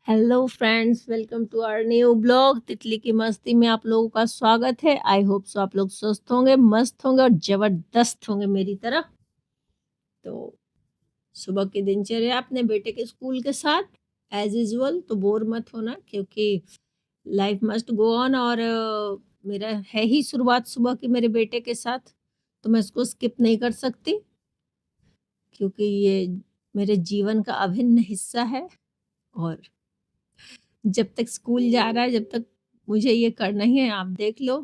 Hello friends, welcome to our new blog तितली की मस्ती में आप लोगों का स्वागत है। आई होप सो आप लोग स्वस्थ होंगे, मस्त होंगे और जबरदस्त होंगे मेरी तरह। तो सुबह की दिनचर्या अपने बेटे के स्कूल के साथ एज यूजुअल, तो बोर मत होना क्योंकि लाइफ मस्ट गो ऑन। और मेरा है ही शुरुआत सुबह की मेरे बेटे के साथ, तो मैं इसको स्किप नहीं कर सकती क्योंकि ये मेरे जीवन का अभिन्न हिस्सा है। और जब तक स्कूल जा रहा है, जब तक मुझे ये करना ही है। आप देख लो,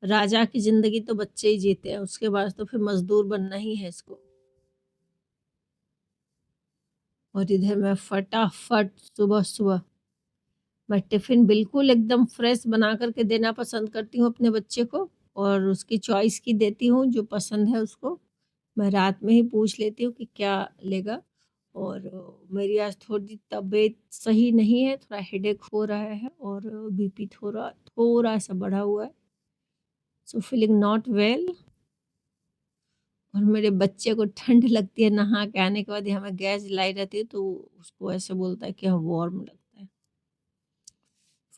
राजा की ज़िंदगी तो बच्चे ही जीते हैं, उसके बाद तो फिर मज़दूर बनना ही है इसको। और इधर मैं फटाफट सुबह-सुबह मैं टिफ़िन बिल्कुल एकदम फ्रेश बना कर के देना पसंद करती हूँ अपने बच्चे को, और उसकी चॉइस की देती हूँ जो पसंद है उसको। मैं रात में ही पूछ लेती हूँ कि क्या लेगा। और मेरी आज थोड़ी तबीयत सही नहीं है, थोड़ा हेडेक हो रहा है और बीपी थोड़ा-सा बढ़ा हुआ है। So feeling not well. और मेरे बच्चे को ठंड लगती है, नहा के आने के बाद यहाँ मैं गैस जलाई रहती है तो उसको ऐसे बोलता है कि हाँ वार्म लगता है।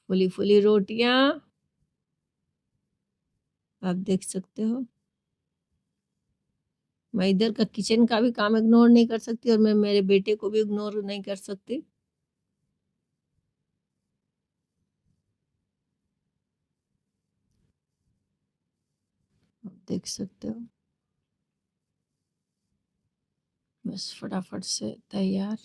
फूली-फूली रोटियाँ आप देख सकते हो। मैं इधर का किचन का भी काम इग्नोर नहीं कर सकती और मैं मेरे बेटे को भी इग्नोर नहीं कर सकती। आप देख सकते हो। बस फटाफट से तैयार।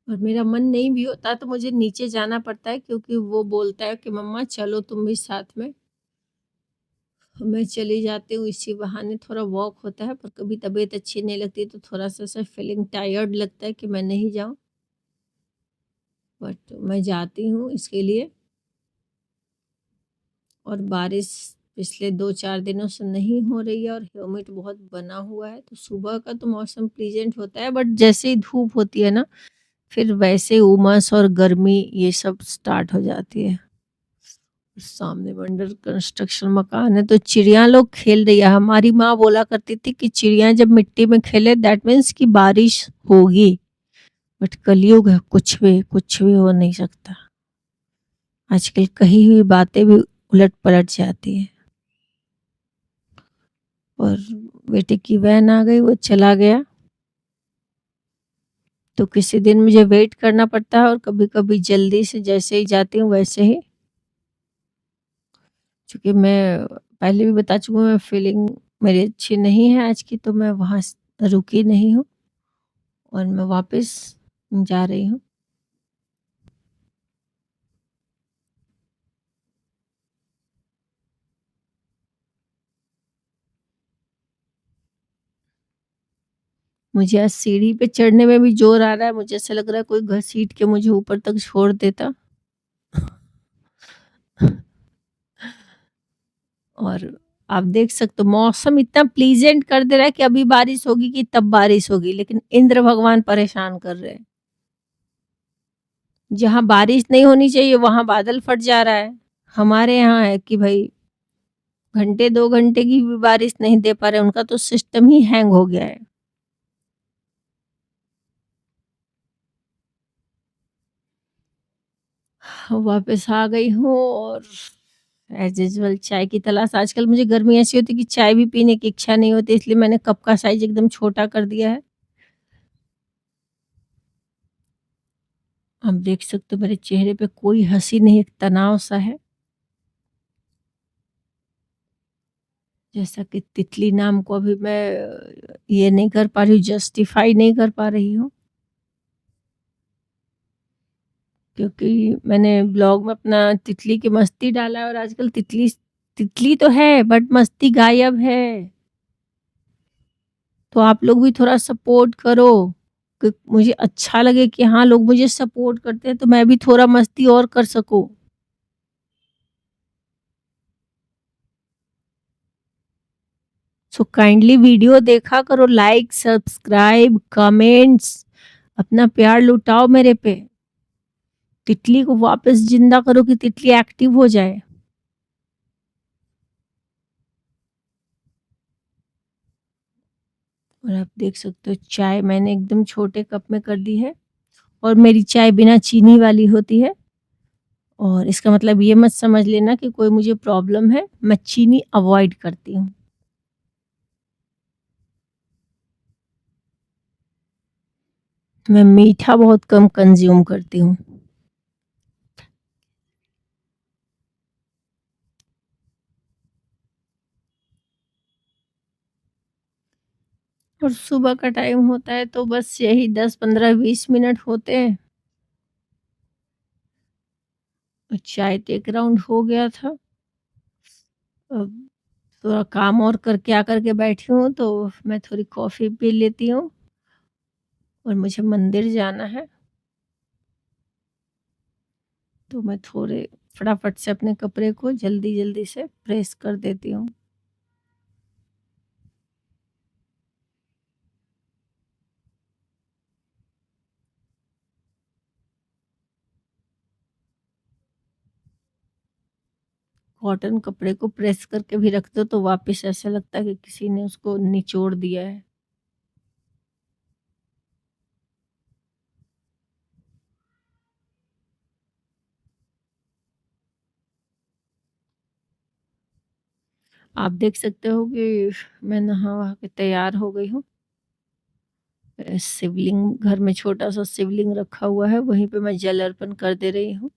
और मेरा मन नहीं भी होता तो मुझे नीचे जाना पड़ता है क्योंकि वो बोलता है कि मम्मा चलो तुम भी साथ में। मैं चली जाती हूँ, इसी बहाने थोड़ा वॉक होता है, पर कभी तबीयत अच्छी नहीं लगती तो थोड़ा-सा ऐसा फीलिंग टायर्ड लगता है कि मैं नहीं जाऊँ, बट मैं जाती हूँ इसके लिए। और बारिश पिछले 2-4 दिनों से नहीं हो रही है और ह्यूमिड बहुत बना हुआ है, तो सुबह का तो मौसम प्लीज़ेंट होता है, बट जैसे ही धूप होती है ना, फिर वैसे उमस और गर्मी ये सब स्टार्ट हो जाती है। सामने में अंडर कंस्ट्रक्शन मकान है तो चिड़िया लोग खेल रही है। हमारी माँ बोला करती थी कि चिड़िया जब मिट्टी में खेले दैट मीन्स कि बारिश होगी। बट कलयुग है, कुछ भी हो नहीं सकता। आजकल कही हुई बातें भी उलट पलट जाती है। और बेटे की वैन आ गई, वो चला गया। तो किसी दिन मुझे वेट करना पड़ता है और कभी कभी जल्दी से जैसे ही जाती हूँ वैसे ही। चूँकि मैं पहले भी बता चुकी हूँ, मैं फीलिंग मेरी अच्छी नहीं है आज की, तो मैं वहाँ रुकी नहीं हूँ और मैं वापस जा रही हूँ। मुझे आज सीढ़ी पे चढ़ने में भी ज़ोर आ रहा है, मुझे ऐसा लग रहा है कोई घसीट के मुझे ऊपर तक छोड़ देता। और आप देख सकते हो मौसम इतना प्लीज़ेंट कर दे रहा है कि अभी बारिश होगी कि तब बारिश होगी, लेकिन इंद्र भगवान परेशान कर रहे हैं। जहाँ बारिश नहीं होनी चाहिए वहाँ बादल फट जा रहा है। हमारे यहाँ है कि भई घंटे 2 घंटे की भी बारिश नहीं दे पा रहे, उनका तो सिस्टम ही हैंग हो गया है। वापस आ गई हूँ और एज़ यूजुअल चाय की तलाश। आजकल मुझे गर्मी ऐसी होती है कि चाय भी पीने की इच्छा नहीं होती, इसलिए मैंने कप का साइज़ एकदम छोटा कर दिया है। आप देख सकते हो मेरे चेहरे पे कोई हँसी नहीं, एक तनाव-सा है। जैसा कि तितली नाम को अभी मैं ये नहीं कर पा रही हूँ, जस्टिफ़ाई नहीं कर पा रही हूँ। क्योंकि मैंने ब्लॉग में अपना तितली की मस्ती डाला है और आजकल तितली तितली तो है बट मस्ती गायब है। तो आप लोग भी थोड़ा सपोर्ट करो कि मुझे अच्छा लगे कि हाँ, लोग मुझे सपोर्ट करते हैं तो मैं भी थोड़ा मस्ती और कर सकूँ। सो काइंडली वीडियो देखा करो, लाइक, सब्सक्राइब, कमेंट्स, अपना प्यार लुटाओ मेरे पे। तितली को वापस ज़िंदा करो कि तितली एक्टिव हो जाए। और आप देख सकते हो चाय मैंने एकदम छोटे कप में कर दी है और मेरी चाय बिना चीनी वाली होती है और इसका मतलब ये मत समझ लेना कि कोई मुझे प्रॉब्लम है, मैं चीनी अवॉइड करती हूँ। मैं मीठा बहुत कम कंज़्यूम करती हूँ। और सुबह का टाइम होता है तो बस यही 10, 15, 20 मिनट होते हैं। और चाय तो एक राउंड हो गया था। अब थोड़ा काम और करके आकर के बैठी हूँ तो मैं थोड़ी कॉफ़ी पी लेती हूँ और मुझे मंदिर जाना है। तो मैं थोड़े फटाफट से अपने कपड़े को जल्दी-जल्दी से प्रेस कर देती हूँ। कॉटन कपड़े को प्रेस करके भी रख दो तो वापस ऐसा लगता है कि किसी ने उसको निचोड़ दिया है। आप देख सकते हो कि मैं नहा-वहा के तैयार हो गई हूँ। शिवलिंग घर में छोटा-सा शिवलिंग रखा हुआ है, वहीं पे मैं जल अर्पण कर दे रही हूँ।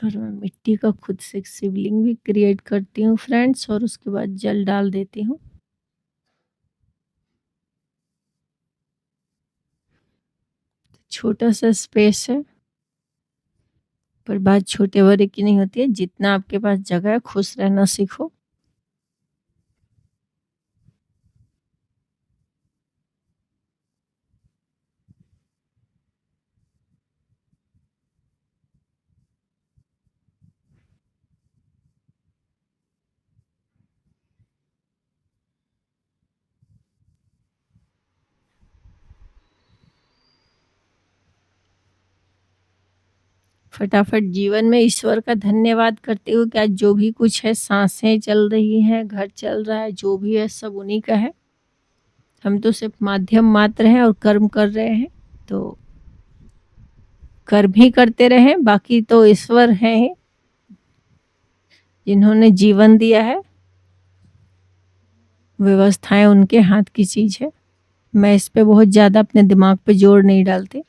और मैं मिट्टी का खुद से एक शिवलिंग भी क्रिएट करती हूँ फ्रेंड्स और उसके बाद जल डाल देती हूँ। छोटा-सा स्पेस है, पर बात छोटे-बड़े की नहीं होती है, जितना आपके पास जगह है खुश रहना सीखो। फटाफट जीवन में ईश्वर का धन्यवाद करती हूँ कि आज जो भी कुछ है, साँसें चल रही हैं, घर चल रहा है, जो भी है सब उन्हीं का है। हम तो सिर्फ़ माध्यम मात्र हैं और कर्म कर रहे हैं, तो कर्म ही करते रहें, बाकी तो ईश्वर हैं ही, जिन्होंने जीवन दिया है, व्यवस्थाएँ उनके हाथ की चीज़ है। मैं इस पे बहुत ज़्यादा अपने दिमाग पे जोर नहीं डालती।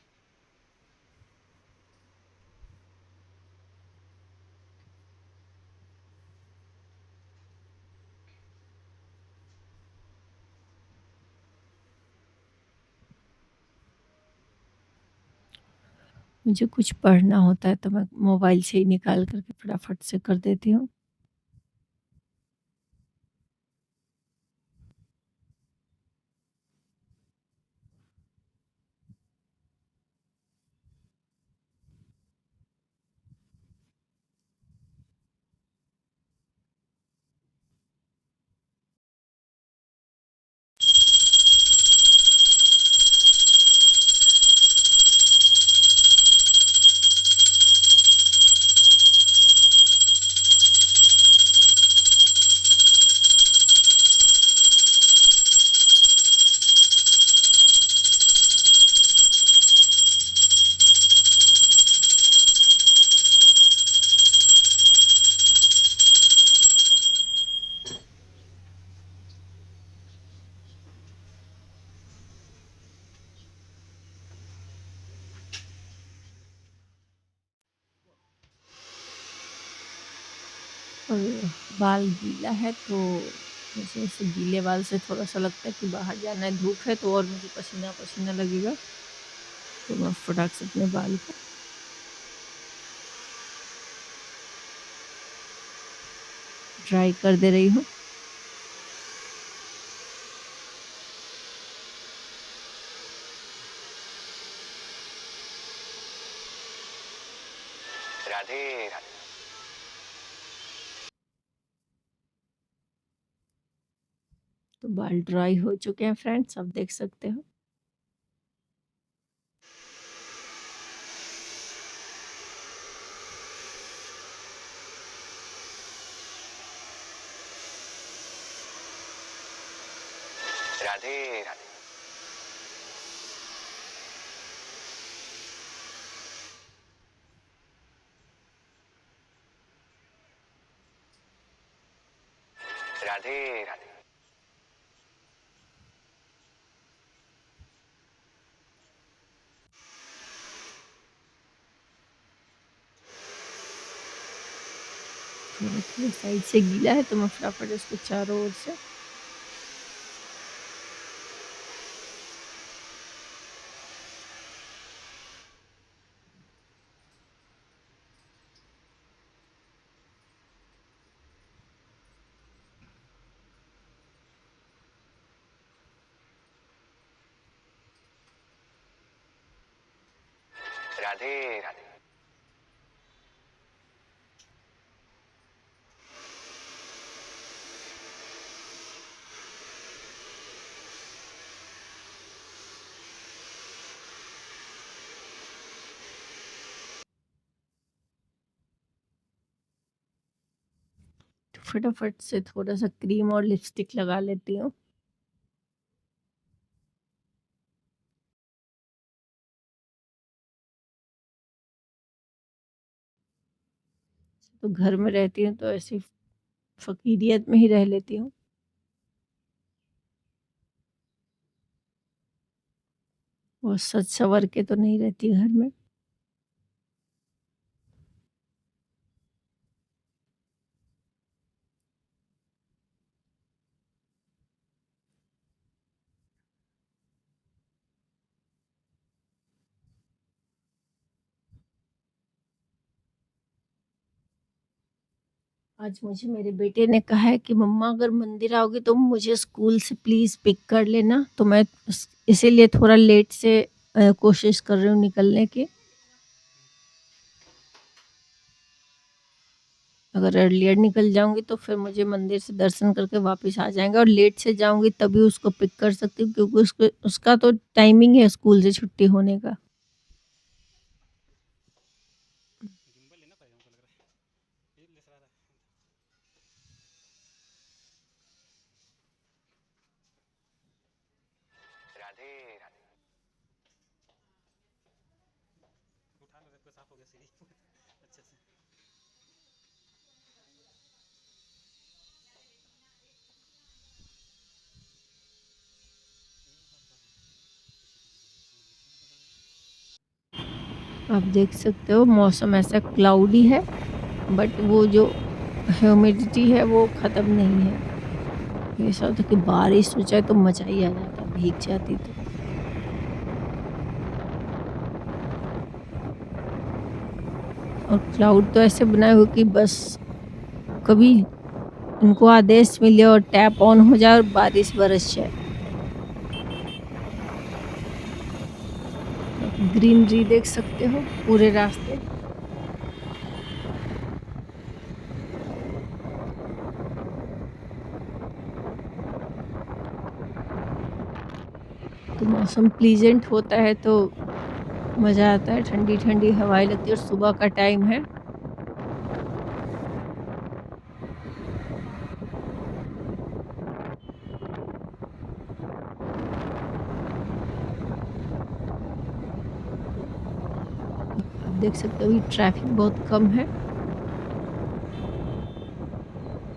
मुझे कुछ पढ़ना होता है तो मैं मोबाइल से ही निकाल कर के फटाफट से कर देती हूँ। और बाल गीला है तो मुझे ऐसे गीले बाल से थोड़ा-सा लगता है कि बाहर जाना है, धूप है तो और मुझे पसीना-पसीना लगेगा। तो मैं फटाक से अपने बाल को ड्राई कर दे रही हूँ। राधे राधे। तो बाल ड्राई हो चुके हैं फ्रेंड्स, आप देख सकते हो। राधे राधे। राधे राधे। थोड़ा साइड से गीला है तो मैं फटाफट इसको चारों ओर से राधे राधे। फटाफट से थोड़ा सा क्रीम और लिपस्टिक लगा लेती हूँ। तो घर में रहती हूँ तो ऐसी फ़कीरियत में ही रह लेती हूँ। और सज संवर के तो नहीं रहती घर में। आज मुझे मेरे बेटे ने कहा है कि मम्मा अगर मंदिर आओगी तो मुझे स्कूल से प्लीज़ पिक कर लेना। तो मैं इसीलिए थोड़ा लेट से कोशिश कर रही हूँ निकलने की। अगर अर्लियर निकल जाऊँगी तो फिर मुझे मंदिर से दर्शन करके वापस आ जाएँगे और लेट से जाऊँगी तभी उसको पिक कर सकती हूँ क्योंकि उसका तो टाइमिंग है स्कूल से छुट्टी होने का। राधे राधे। आप देख सकते हो मौसम ऐसा क्लाउडी है बट वो जो ह्यूमिडिटी है वो ख़त्म नहीं है। ऐसा होता कि बारिश हो जाए तो मज़ा ही आ जाता, भीग जाती तो। और क्लाउड तो ऐसे बनाए हो कि बस कभी इनको आदेश मिले और टैप ऑन हो जाए और बारिश बरस जाए। ग्रीनरी देख सकते हो पूरे रास्ते। तो मौसम प्लीजेंट होता है तो मज़ा आता है, ठंडी-ठंडी हवाएँ लगती है और सुबह का टाइम है। आप देख सकते हो ये ट्रैफिक बहुत कम है।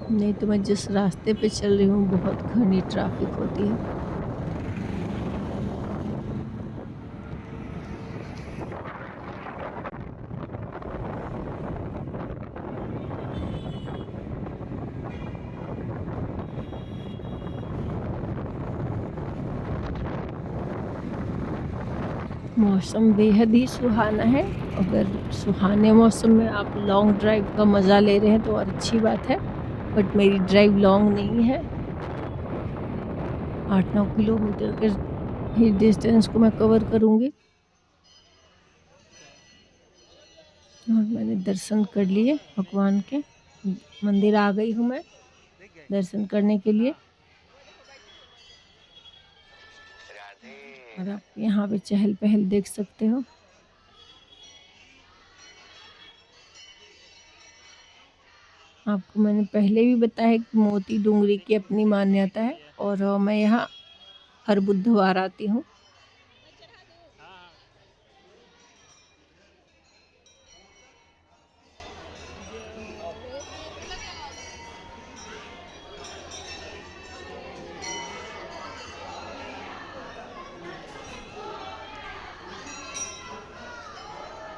नहीं तो मैं जिस रास्ते पे चल रही हूँ बहुत घनी ट्रैफिक होती है। मौसम बेहद ही सुहाना है। अगर सुहाने मौसम में आप लॉन्ग ड्राइव का मज़ा ले रहे हैं तो और अच्छी बात है, बट मेरी ड्राइव लॉन्ग नहीं है। 8-9 किलोमीटर के ही डिस्टेंस को मैं कवर करूँगी। और मैंने दर्शन कर लिए भगवान के। मंदिर आ गई हूँ मैं दर्शन करने के लिए। राधे और आप यहाँ पे चहल-पहल देख सकते हो। आपको मैंने पहले भी बताया कि मोती डूंगरी की अपनी मान्यता है और मैं यहाँ हर बुधवार आती हूँ।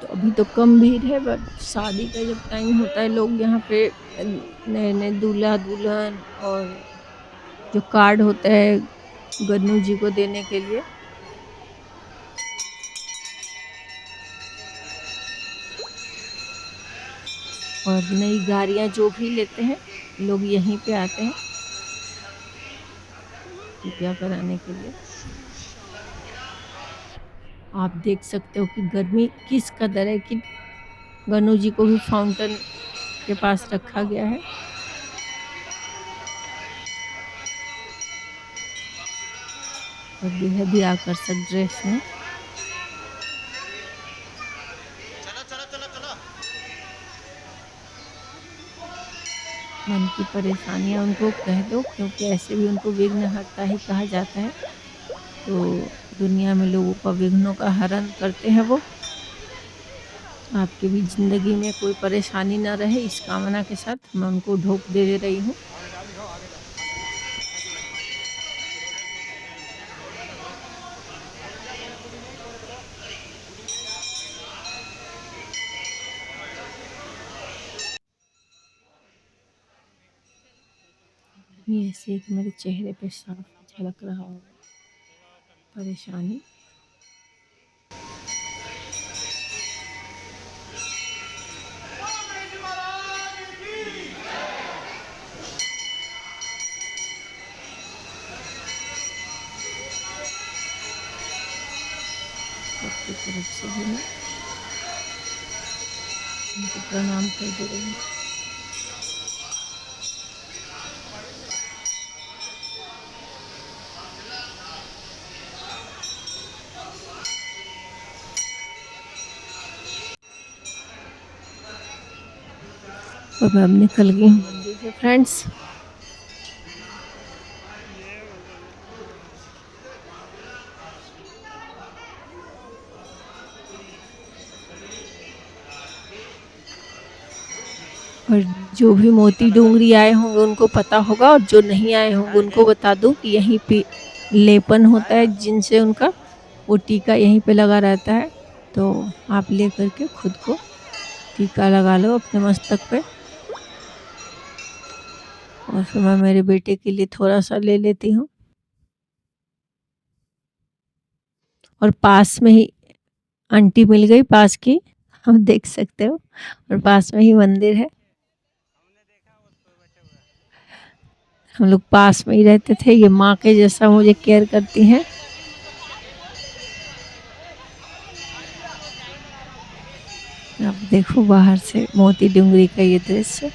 तो अभी तो कम भीड़ है, बट शादी का जब टाइम होता है लोग यहाँ पे नए नए दूल्हा दुल्हन और जो कार्ड होता है गन्नू जी को देने के लिए, और नई गाड़ियाँ जो भी लेते हैं लोग यहीं पे आते हैं पूजा कराने के लिए। आप देख सकते हो कि गर्मी किस कदर है कि गन्नू जी को भी फाउंटेन के पास रखा गया है। और बेहद ही आकर्षक ड्रेस में मन की परेशानियां उनको कह दो, क्योंकि ऐसे भी उनको विघ्नहर्ता ही कहा जाता है। तो दुनिया में लोगों का विघ्नों का हरण करते हैं वो। आपकी भी ज़िंदगी में कोई परेशानी ना रहे, इस कामना के साथ मैं उनको ढोक दे रही हूँ। ये ऐसे कि मेरे चेहरे पे साफ झलक रहा हो परेशानी। सबकी तरफ से भी मैं उनको प्रणाम कर दे रही हूँ। और मैं अब निकल गई हूँ मंदिर से फ्रेंड्स। और जो भी मोती डूंगरी आए होंगे उनको पता होगा, और जो नहीं आए होंगे उनको बता दूं कि यहीं पे लेपन होता है जिनसे उनका वो टीका यहीं पे लगा रहता है। तो आप ले करके खुद को टीका लगा लो अपने मस्तक पे। और फिर मैं मेरे बेटे के लिए थोड़ा सा ले लेती हूँ। और पास में ही आंटी मिल गई पास की, आप देख सकते हो, और पास में ही मंदिर है। हम लोग पास में ही रहते थे। ये माँ के जैसा मुझे केयर करती हैं। आप देखो बाहर से मोती डूंगरी का ये दृश्य।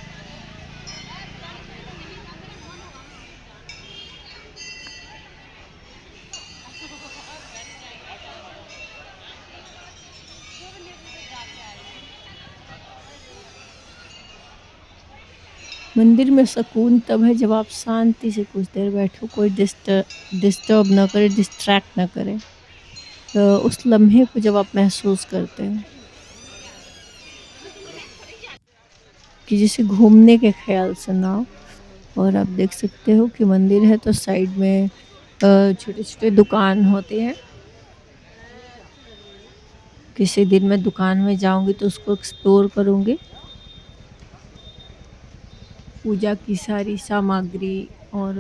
मंदिर में सुकून तब है जब आप शांति से कुछ देर बैठो, कोई डिस्टर्ब ना करे, डिस्ट्रैक्ट ना करे। तो उस लम्हे को जब आप महसूस करते हैं कि जैसे घूमने के ख्याल से ना हो। और आप देख सकते हो कि मंदिर है तो साइड में छोटे छोटे दुकान होते हैं। किसी दिन मैं दुकान में जाऊंगी तो उसको एक्सप्लोर करूंगी। पूजा की सारी सामग्री और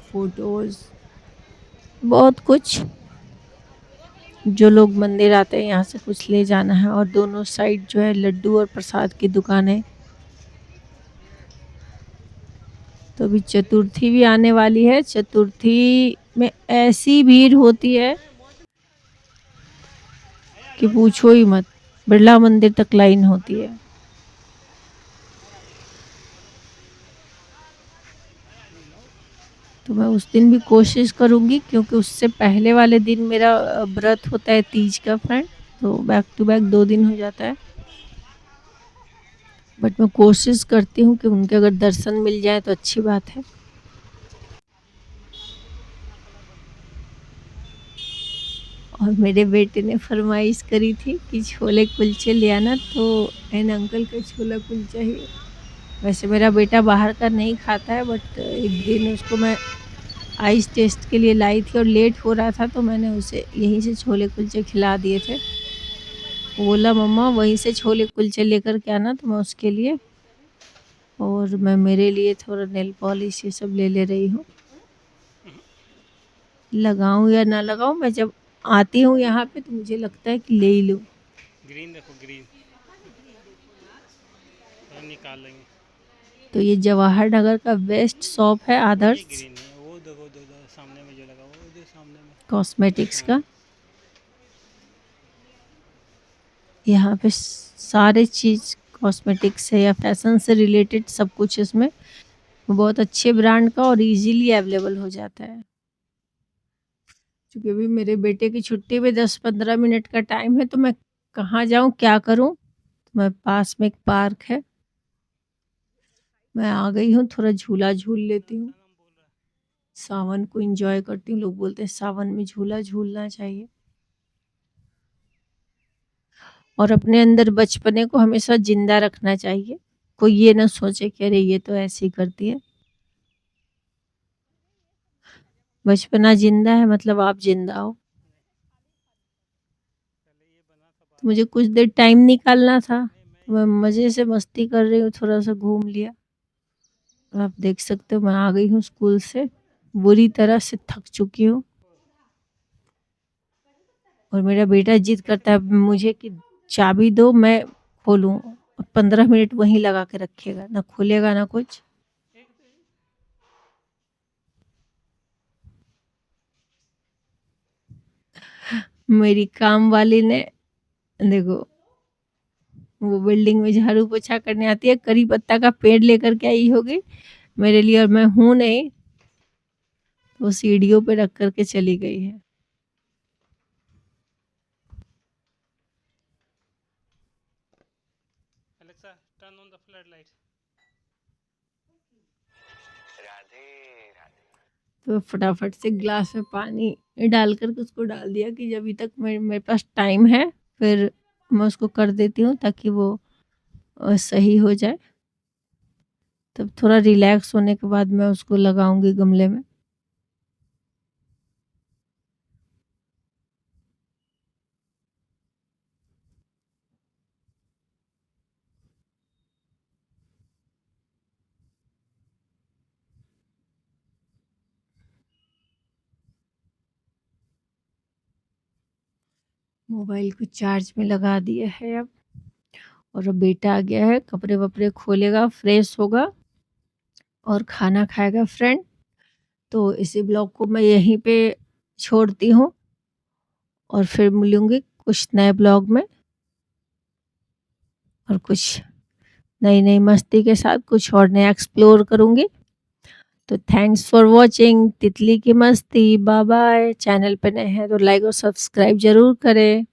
फोटोज़, बहुत कुछ। जो लोग मंदिर आते हैं यहाँ से कुछ ले जाना है। और दोनों साइड जो है लड्डू और प्रसाद की दुकानें। तो अभी चतुर्थी भी आने वाली है। चतुर्थी में ऐसी भीड़ होती है कि पूछो ही मत, बिरला मंदिर तक लाइन होती है। तो मैं उस दिन भी कोशिश करूंगी, क्योंकि उससे पहले वाले दिन मेरा व्रत होता है तीज का फ्रेंड। तो बैक टू बैक 2 दिन हो जाता है। बट मैं कोशिश करती हूँ कि उनके अगर दर्शन मिल जाए तो अच्छी बात है। और मेरे बेटे ने फरमाइश करी थी कि छोले कुलचे ले आना, तो एन अंकल का छोला कुलचा ही। वैसे मेरा बेटा बाहर का नहीं खाता है, बट एक दिन उसको मैं आइस टेस्ट के लिए लाई थी और लेट हो रहा था, तो मैंने उसे यहीं से छोले कुलचे खिला दिए थे। वो बोला मम्मा वहीं से छोले कुलचे लेकर के आना, तो मैं उसके लिए और मैं मेरे लिए थोड़ा नेल पॉलिश ये सब ले रही हूँ। लगाऊं या ना लगाऊं, मैं जब आती हूँ यहाँ पे तो मुझे लगता है कि ले ही लूँ। ग्रीन देखो, ग्रीन निकाल लेंगे। तो ये जवाहर नगर का बेस्ट शॉप है आदर्श ग्रीन है वो, देखो सामने में जो लगा वो, जो सामने में कॉस्मेटिक्स का। यहाँ पे सारे चीज़ कॉस्मेटिक्स है या फैशन से रिलेटेड सब कुछ इसमें बहुत अच्छे ब्रांड का और इजीली अवेलेबल हो जाता है। क्योंकि अभी मेरे बेटे की छुट्टी में 10-15 मिनट का टाइम है, तो मैं कहाँ जाऊँ क्या करूँ। तो मैं पास में एक पार्क है, मैं आ गई हूँ, थोड़ा झूला झूल लेती हूँ, सावन को एंजॉय करती हूँ। लोग बोलते हैं सावन में झूला झूलना चाहिए और अपने अंदर बचपने को हमेशा जिंदा रखना चाहिए। कोई ये ना सोचे कि अरे ये तो ऐसे ही करती है। बचपना जिंदा है मतलब आप जिंदा हो। तो मुझे कुछ देर टाइम निकालना था, तो मैं मज़े से मस्ती कर रही हूँ, थोड़ा सा घूम लिया। आप देख सकते हो मैं आ गई हूँ स्कूल से, बुरी तरह से थक चुकी हूँ और मेरा बेटा जिद करता है मुझे कि चाबी दो मैं खोलूँ। 15 मिनट वहीं लगा के रखेगा, ना खोलेगा ना कुछ। मेरी काम वाली ने देखो, वो बिल्डिंग में झाड़ू पोछा करने आती है, करी पत्ता का पेड़ लेकर के आई होगी मेरे लिए, और मैं हूँ नहीं, वो सीढ़ियों पे रख करके चली गई है। Alexa, turn on the floodlight. Radhe Radhe. तो फटाफट से ग्लास में पानी डाल करके उसको डाल दिया कि जब तक मेरे पास टाइम है फिर मैं उसको कर देती हूँ, ताकि वो सही हो जाए। तब थोड़ा रिलैक्स होने के बाद मैं उसको लगाऊंगी गमले में। मोबाइल को चार्ज में लगा दिया है अब, और अब बेटा आ गया है, कपड़े वपड़े खोलेगा, फ्रेश होगा और खाना खाएगा फ्रेंड। तो इसी ब्लॉग को मैं यहीं पे छोड़ती हूँ और फिर मिलूंगी कुछ नए ब्लॉग में और कुछ नई नई मस्ती के साथ कुछ और नया एक्सप्लोर करूंगी। तो थैंक्स फॉर वॉचिंग तितली की मस्ती। Bye bye. चैनल पे नए हैं तो लाइक और सब्सक्राइब जरूर करें।